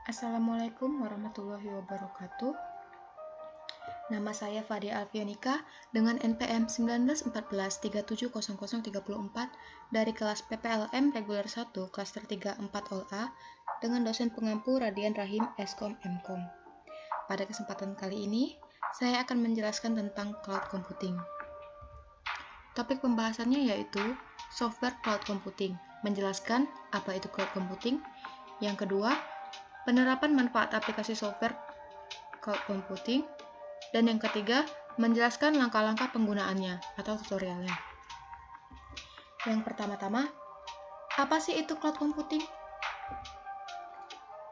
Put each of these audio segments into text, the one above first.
Assalamualaikum warahmatullahi wabarakatuh. Nama saya Fadia Alfianika dengan NPM 1914370034 dari kelas PPLM Reguler 1 Klaster 3 4 OLA dengan dosen pengampu Radian Rahim Eskom Mkom. Pada kesempatan kali ini, saya akan menjelaskan tentang cloud computing. Topik pembahasannya yaitu software cloud computing, menjelaskan apa itu cloud computing. Yang kedua, penerapan manfaat aplikasi software cloud computing. Dan yang ketiga, menjelaskan langkah-langkah penggunaannya atau tutorialnya. Yang pertama-tama, apa sih itu cloud computing?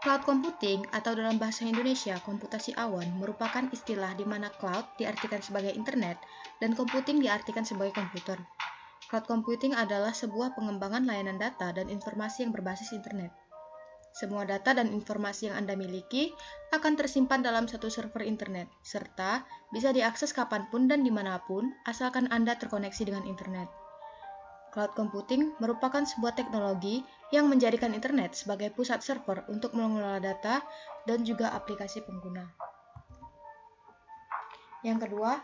Cloud computing atau dalam bahasa Indonesia komputasi awan merupakan istilah di mana cloud diartikan sebagai internet dan computing diartikan sebagai komputer. Cloud computing adalah sebuah pengembangan layanan data dan informasi yang berbasis internet. Semua data dan informasi yang Anda miliki akan tersimpan dalam satu server internet, serta bisa diakses kapanpun dan dimanapun, asalkan Anda terkoneksi dengan internet. Cloud computing merupakan sebuah teknologi yang menjadikan internet sebagai pusat server untuk mengelola data dan juga aplikasi pengguna. Yang kedua,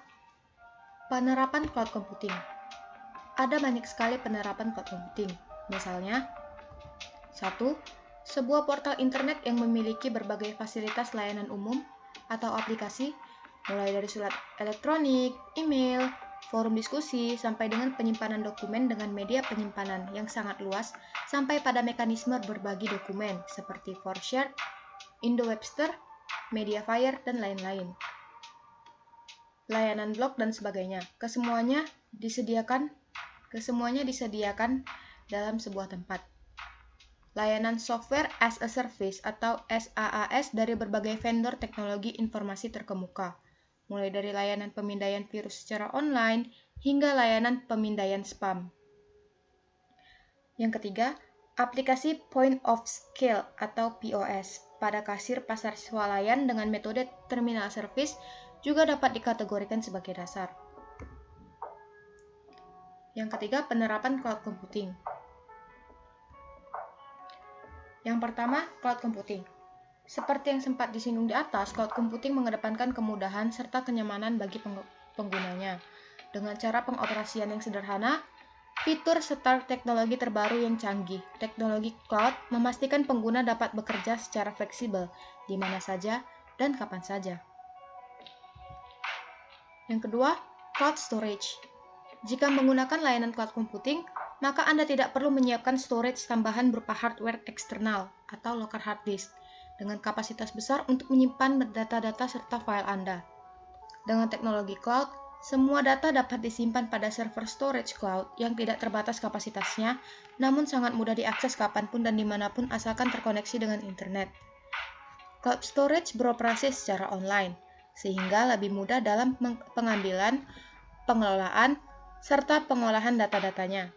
penerapan cloud computing. Ada banyak sekali penerapan cloud computing, misalnya 1. Sebuah portal internet yang memiliki berbagai fasilitas layanan umum atau aplikasi, mulai dari surat elektronik, email, forum diskusi, sampai dengan penyimpanan dokumen dengan media penyimpanan yang sangat luas, sampai pada mekanisme berbagi dokumen seperti ForShare, Indo-Webster, Mediafire, dan lain-lain. Layanan blog dan sebagainya, kesemuanya disediakan dalam sebuah tempat. Layanan Software as a Service atau SaaS dari berbagai vendor teknologi informasi terkemuka, mulai dari layanan pemindaian virus secara online hingga layanan pemindaian spam. Yang ketiga, aplikasi Point of Sale atau POS pada kasir pasar swalayan dengan metode terminal service juga dapat dikategorikan sebagai dasar. Yang ketiga, penerapan cloud computing. Yang pertama, cloud computing. Seperti yang sempat disinggung di atas, cloud computing mengedepankan kemudahan serta kenyamanan bagi penggunanya. Dengan cara pengoperasian yang sederhana, fitur serta teknologi terbaru yang canggih, teknologi cloud memastikan pengguna dapat bekerja secara fleksibel, di mana saja dan kapan saja. Yang kedua, cloud storage. Jika menggunakan layanan cloud computing, maka Anda tidak perlu menyiapkan storage tambahan berupa hardware eksternal atau local hard disk dengan kapasitas besar untuk menyimpan data-data serta file Anda. Dengan teknologi cloud, semua data dapat disimpan pada server storage cloud yang tidak terbatas kapasitasnya, namun sangat mudah diakses kapanpun dan dimanapun asalkan terkoneksi dengan internet. Cloud storage beroperasi secara online, sehingga lebih mudah dalam pengambilan, pengelolaan, serta pengolahan data-datanya.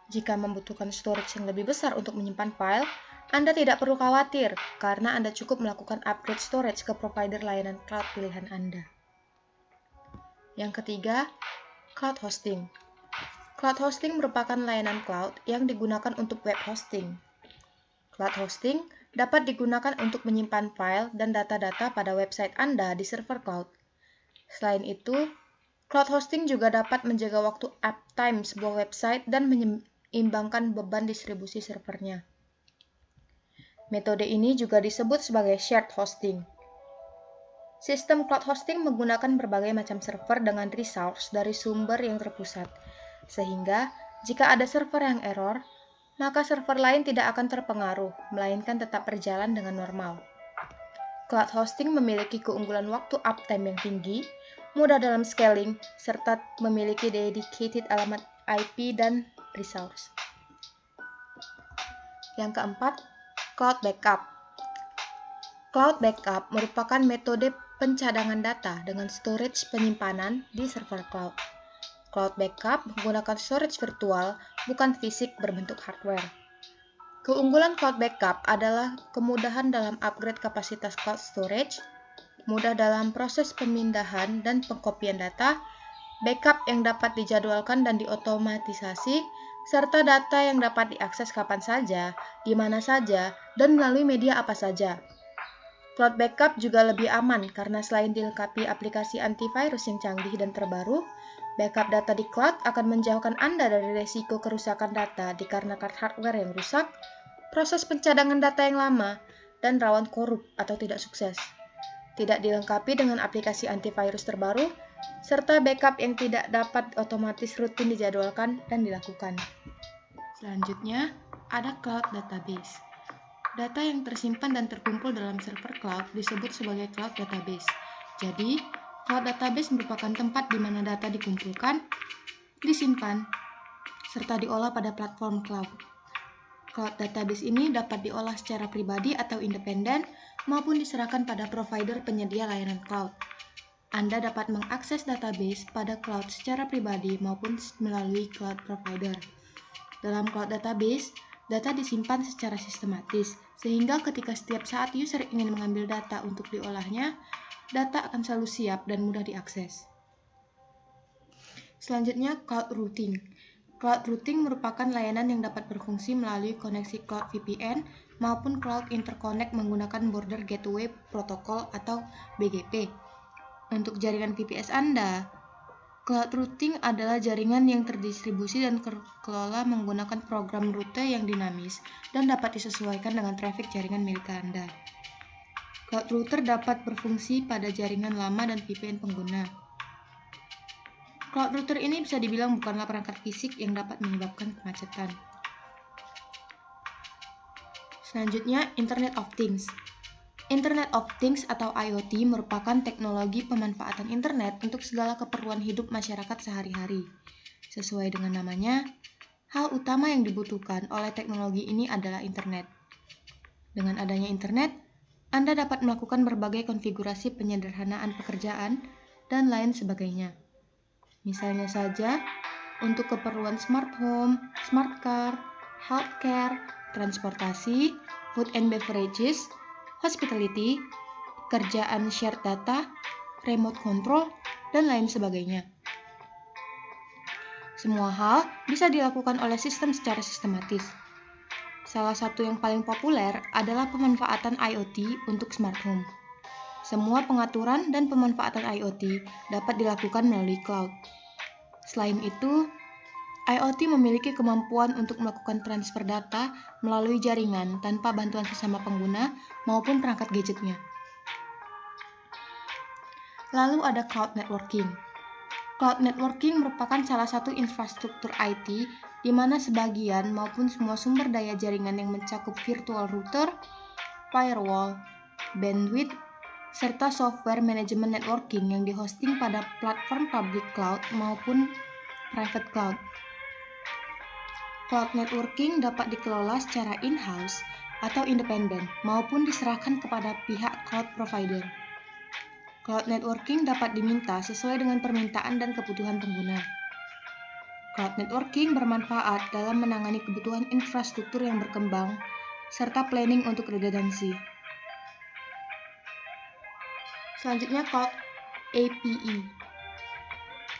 Jika membutuhkan storage yang lebih besar untuk menyimpan file, Anda tidak perlu khawatir karena Anda cukup melakukan upgrade storage ke provider layanan cloud pilihan Anda. Yang ketiga, cloud hosting. Cloud hosting merupakan layanan cloud yang digunakan untuk web hosting. Cloud hosting dapat digunakan untuk menyimpan file dan data-data pada website Anda di server cloud. Selain itu, cloud hosting juga dapat menjaga waktu uptime sebuah website dan menyeimbangkan beban distribusi servernya. Metode ini juga disebut sebagai shared hosting. Sistem cloud hosting menggunakan berbagai macam server dengan resource dari sumber yang terpusat, sehingga jika ada server yang error, maka server lain tidak akan terpengaruh, melainkan tetap berjalan dengan normal. Cloud hosting memiliki keunggulan waktu uptime yang tinggi, mudah dalam scaling, serta memiliki dedicated alamat IP dan resource. Yang keempat, cloud backup. Cloud backup merupakan metode pencadangan data dengan storage penyimpanan di server cloud. Cloud backup menggunakan storage virtual, bukan fisik berbentuk hardware. Keunggulan cloud backup adalah kemudahan dalam upgrade kapasitas cloud storage, mudah dalam proses pemindahan dan pengkopian data, backup yang dapat dijadwalkan dan diotomatisasi, serta data yang dapat diakses kapan saja, di mana saja, dan melalui media apa saja. Cloud backup juga lebih aman karena selain dilengkapi aplikasi antivirus yang canggih dan terbaru, backup data di cloud akan menjauhkan Anda dari risiko kerusakan data dikarenakan hardware yang rusak, proses pencadangan data yang lama, dan rawan korup atau tidak sukses. Tidak dilengkapi dengan aplikasi antivirus terbaru, serta backup yang tidak dapat otomatis rutin dijadwalkan dan dilakukan. Selanjutnya, ada cloud database. Data yang tersimpan dan terkumpul dalam server cloud disebut sebagai cloud database. Jadi, cloud database merupakan tempat di mana data dikumpulkan, disimpan, serta diolah pada platform cloud. Cloud database ini dapat diolah secara pribadi atau independen maupun diserahkan pada provider penyedia layanan cloud. Anda dapat mengakses database pada cloud secara pribadi maupun melalui cloud provider. Dalam cloud database, data disimpan secara sistematis, sehingga ketika setiap saat user ingin mengambil data untuk diolahnya, data akan selalu siap dan mudah diakses. Selanjutnya, cloud routing. Cloud routing merupakan layanan yang dapat berfungsi melalui koneksi cloud VPN maupun cloud interconnect menggunakan Border Gateway Protocol atau BGP. Untuk jaringan VPS Anda, cloud routing adalah jaringan yang terdistribusi dan terkelola menggunakan program rute yang dinamis dan dapat disesuaikan dengan trafik jaringan milik Anda. Cloud router dapat berfungsi pada jaringan lama dan VPN pengguna. Cloud router ini bisa dibilang bukanlah perangkat fisik yang dapat menyebabkan kemacetan. Selanjutnya, Internet of Things. Internet of Things atau IoT merupakan teknologi pemanfaatan internet untuk segala keperluan hidup masyarakat sehari-hari. Sesuai dengan namanya, hal utama yang dibutuhkan oleh teknologi ini adalah internet. Dengan adanya internet, Anda dapat melakukan berbagai konfigurasi penyederhanaan pekerjaan dan lain sebagainya. Misalnya saja, untuk keperluan smart home, smart car, healthcare, transportasi, food and beverages, hospitality, kerjaan shared data, remote control, dan lain sebagainya. Semua hal bisa dilakukan oleh sistem secara sistematis. Salah satu yang paling populer adalah pemanfaatan IoT untuk smart home. Semua pengaturan dan pemanfaatan IoT dapat dilakukan melalui cloud. Selain itu, IoT memiliki kemampuan untuk melakukan transfer data melalui jaringan tanpa bantuan sesama pengguna maupun perangkat gadgetnya. Lalu ada cloud networking. Cloud networking merupakan salah satu infrastruktur IT di mana sebagian maupun semua sumber daya jaringan yang mencakup virtual router, firewall, bandwidth, serta software manajemen networking yang dihosting pada platform public cloud maupun private cloud. Cloud networking dapat dikelola secara in-house atau independen maupun diserahkan kepada pihak cloud provider. Cloud networking dapat diminta sesuai dengan permintaan dan kebutuhan pengguna. Cloud networking bermanfaat dalam menangani kebutuhan infrastruktur yang berkembang serta planning untuk redundancy. Selanjutnya, Cloud API.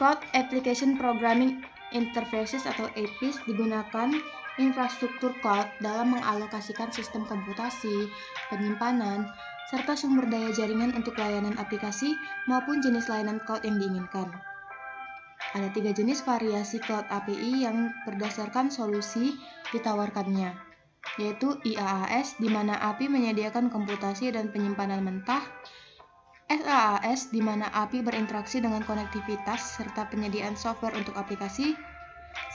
Cloud Application Programming Interfaces atau APIs digunakan infrastruktur cloud dalam mengalokasikan sistem komputasi, penyimpanan, serta sumber daya jaringan untuk layanan aplikasi maupun jenis layanan cloud yang diinginkan. Ada 3 jenis variasi Cloud API yang berdasarkan solusi ditawarkannya, yaitu IaaS, di mana API menyediakan komputasi dan penyimpanan mentah, SaaS, di mana API berinteraksi dengan konektivitas serta penyediaan software untuk aplikasi,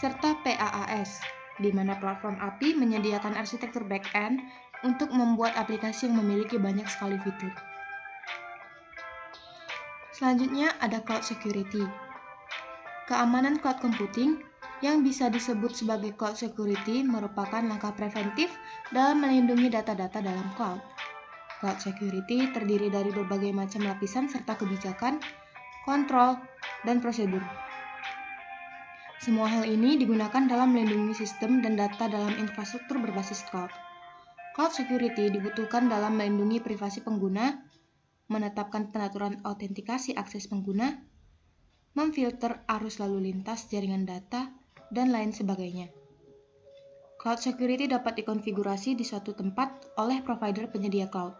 serta PaaS, di mana platform API menyediakan arsitektur back-end untuk membuat aplikasi yang memiliki banyak sekali fitur. Selanjutnya ada Cloud Security. Keamanan cloud computing yang bisa disebut sebagai cloud security merupakan langkah preventif dalam melindungi data-data dalam cloud. Cloud security terdiri dari berbagai macam lapisan serta kebijakan, kontrol, dan prosedur. Semua hal ini digunakan dalam melindungi sistem dan data dalam infrastruktur berbasis cloud. Cloud security dibutuhkan dalam melindungi privasi pengguna, menetapkan penaturan autentikasi akses pengguna, memfilter arus lalu lintas jaringan data, dan lain sebagainya. Cloud security dapat dikonfigurasi di suatu tempat oleh provider penyedia cloud,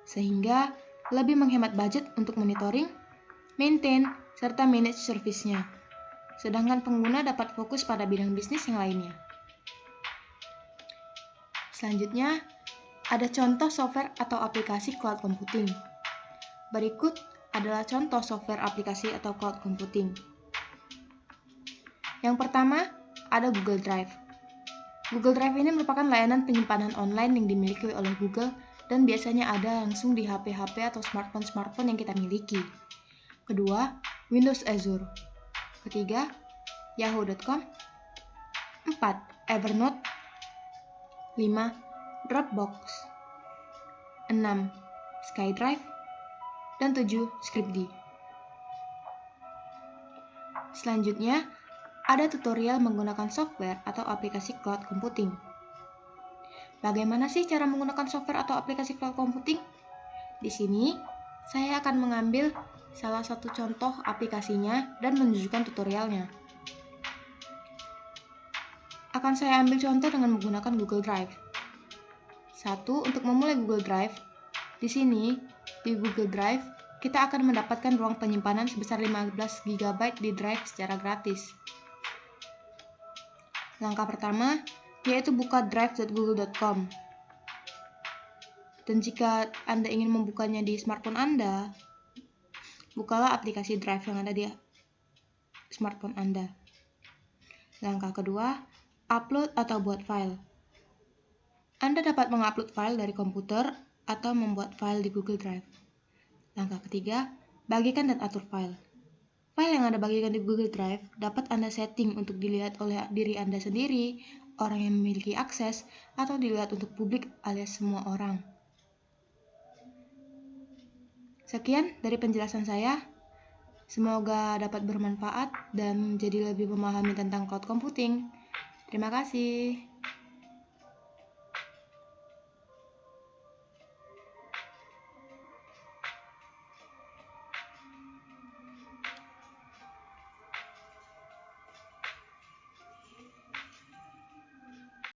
sehingga lebih menghemat budget untuk monitoring, maintain, serta manage service-nya. Sedangkan pengguna dapat fokus pada bidang bisnis yang lainnya. Selanjutnya, ada contoh software atau aplikasi cloud computing. Berikut adalah contoh software aplikasi atau cloud computing. Yang pertama, ada Google Drive. Google Drive ini merupakan layanan penyimpanan online yang dimiliki oleh Google dan biasanya ada langsung di HP-HP atau smartphone-smartphone yang kita miliki. Kedua, Windows Azure. Ketiga, Yahoo.com. 4. Evernote. 5. Dropbox. 6. SkyDrive. Dan 7. Scripd. Selanjutnya, ada tutorial menggunakan software atau aplikasi cloud computing. Bagaimana sih cara menggunakan software atau aplikasi cloud computing? Di sini, saya akan mengambil salah satu contoh aplikasinya dan menunjukkan tutorialnya. Akan saya ambil contoh dengan menggunakan Google Drive. 1. Untuk memulai Google Drive, di sini, di Google Drive, kita akan mendapatkan ruang penyimpanan sebesar 15 GB di drive secara gratis. Langkah pertama, yaitu buka drive.google.com. Dan jika Anda ingin membukanya di smartphone Anda, bukalah aplikasi Drive yang ada di smartphone Anda. Langkah kedua, upload atau buat file. Anda dapat mengupload file dari komputer atau membuat file di Google Drive. Langkah ketiga, bagikan dan atur file. File yang Anda bagikan di Google Drive dapat Anda setting untuk dilihat oleh diri Anda sendiri, orang yang memiliki akses, atau dilihat untuk publik alias semua orang. Sekian dari penjelasan saya. Semoga dapat bermanfaat dan menjadi lebih memahami tentang cloud computing. Terima kasih.